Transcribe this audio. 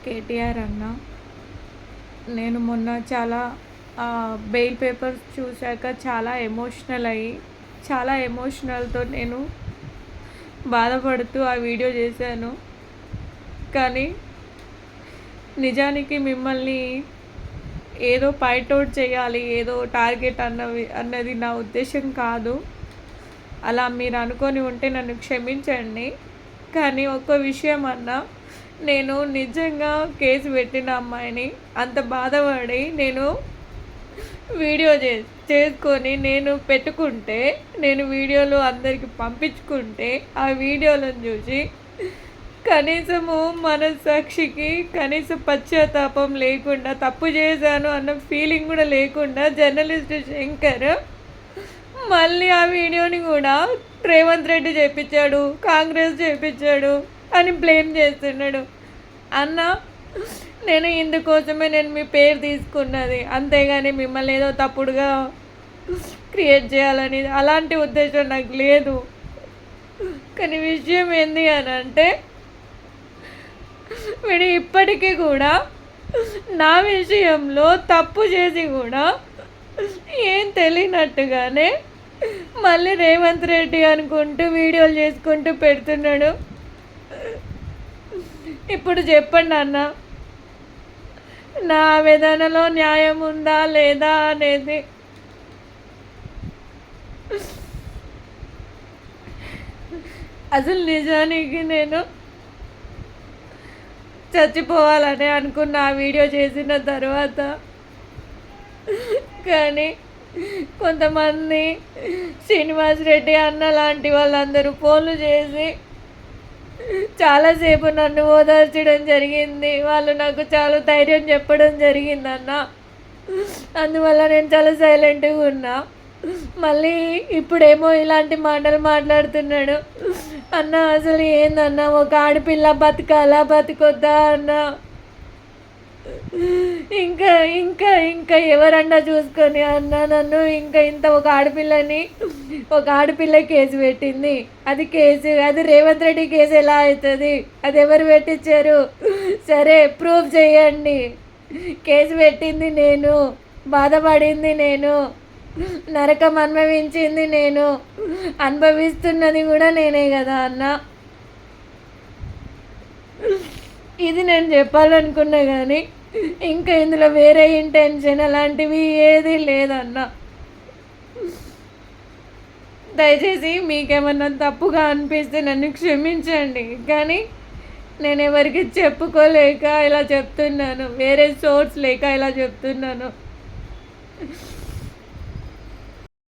కేటీఆర్ అన్న, నేను మొన్న చాలా బెయిల్ పేపర్స్ చూశాక చాలా ఎమోషనల్ అయ్యి, చాలా ఎమోషనల్తో నేను బాధపడుతూ ఆ వీడియో చేశాను. కానీ నిజానికి మిమ్మల్ని ఏదో పాయింట్అవుట్ చేయాలి, ఏదో టార్గెట్ అన్నది నా ఉద్దేశం కాదు. అలా మీరు అనుకొని ఉంటే నన్ను క్షమించండి. కానీ ఒక్క విషయం అన్నా, నేను నిజంగా కేసు పెట్టిన అమ్మాయిని అంత బాధపడి నేను వీడియో చేసుకొని నేను పెట్టుకుంటే, నేను వీడియోలు అందరికి పంపించుకుంటే, ఆ వీడియోలను చూసి కనీసము మనస్సాక్షికి కనీసం పశ్చాత్తాపం లేకుండా, తప్పు చేశాను అన్న ఫీలింగ్ కూడా లేకుండా జర్నలిస్ట్ శంకర్ మళ్ళీ ఆ వీడియోని కూడా రేవంత్ రెడ్డి చేపించాడు, కాంగ్రెస్ చేపించాడు అని బ్లేమ్ చేస్తున్నాడు. అన్న, నేను ఇందుకోసమే నేను మీ పేరు తీసుకున్నది, అంతేగాని మిమ్మల్ని ఏదో తప్పుడుగా క్రియేట్ చేయాలని అలాంటి ఉద్దేశం నాకు లేదు. కానీ విషయం ఏంది అని అంటే, వీడు ఇప్పటికీ కూడా నా విషయంలో తప్పు చేసి కూడా ఏం తెలియనట్టుగానే మళ్ళీ రేవంత్ రెడ్డి అనుకుంటూ వీడియోలు చేసుకుంటూ పెడుతున్నాడు. ఇప్పుడు చెప్పండి అన్న, నా ఆవేదనలో న్యాయం ఉందా లేదా అనేది. అసలు నిజానికి నేను చచ్చిపోవాలని అనుకున్న ఆ వీడియో చేసిన తర్వాత, కానీ కొంతమంది శ్రీనివాస్ రెడ్డి అన్న లాంటి వాళ్ళందరూ ఫోన్లు చేసి చాలాసేపు నన్ను ఓదార్చడం జరిగింది. వాళ్ళు నాకు చాలా ధైర్యం చెప్పడం జరిగిందన్న. అందువల్ల నేను చాలా సైలెంట్గా ఉన్నా. మళ్ళీ ఇప్పుడేమో ఇలాంటి మాటలు మాట్లాడుతున్నాడు. అన్న, అసలు ఏందన్నా, ఒక ఆడపిల్ల బతకాలా బతకొద్దా అన్న? ఇంకా ఇంకా ఇంకా ఎవరన్నా చూసుకొని అన్న, నన్ను ఇంకా ఇంత ఒక ఆడపిల్ల కేసు పెట్టింది. అది రేవంత్ రెడ్డి కేసు ఎలా అవుతుంది? అది ఎవరు పెట్టించారు? సరే, ప్రూఫ్ చేయండి. కేసు పెట్టింది నేను, బాధపడింది నేను, నరకం అనుభవించింది నేను, అనుభవిస్తున్నది కూడా నేనే కదా అన్న. ఇది నేను చెప్పాలనుకున్నా, కానీ ఇంకా ఇందులో వేరే ఇంటెన్షన్ అలాంటివి ఏది లేదన్న. దయచేసి మీకేమన్నా తప్పుగా అనిపిస్తే నన్ను క్షమించండి. కానీ నేను ఎవరికి చెప్పుకోలేక ఇలా చెప్తున్నాను, వేరే సోర్స్ లేక ఇలా చెప్తున్నాను.